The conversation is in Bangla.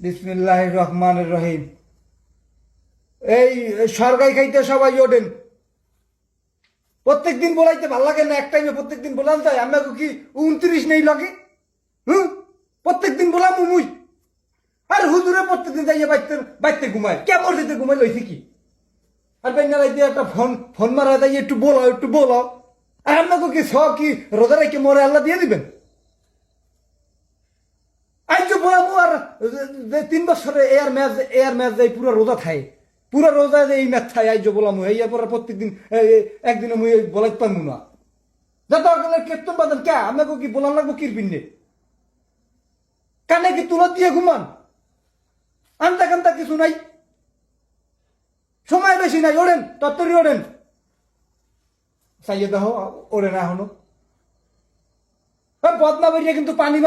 বিসমিল্লাহির রহমানির রহিম। এই সরকারি খাইতে সবাই ওঠেন। প্রত্যেক দিন বলাইতে ভাল লাগে না, এক টাইমে প্রত্যেক দিন বলান যায়। আমাকে কি 29 নেই লাগে? প্রত্যেক দিন বলাম মুই। আর হুজুরে প্রত্যেকদিন যাইয়া বাইতে বাইতে ঘুমায়, কেমন যেতে ঘুমাই লইছে কি? আর বেঙ্গালাই দিয়ে একটা ফোন ফোন মারা যাই, একটু বলাও একটু বলাও। আর আমাকে কি কি রোজা রেখে মরে আল্লাহ দিয়ে দিবেন? আজ বলাম আর 3 বছরে এয়ার ম্যাচ যাই পুরো রোজা খায়, পুরো রোজা এই ম্যাচ খায়। আজ বলাম এই পরে প্রত্যেকদিন একদিনে মুই বলাই পারবো না। যত কেতন বাদন কে আমাকে কি বলান লাগবো কিরবিনে? কানে কি তুলো দিয়ে ঘুমান? আন্তা কান্তা কিছু নাই, সময় বেশি নাই। ওড়েন তত্তরি ওড়েন, চাইয়ে দেখো ওড়ে না এখনো। বদনা বেরিয়ে কিন্তু পানি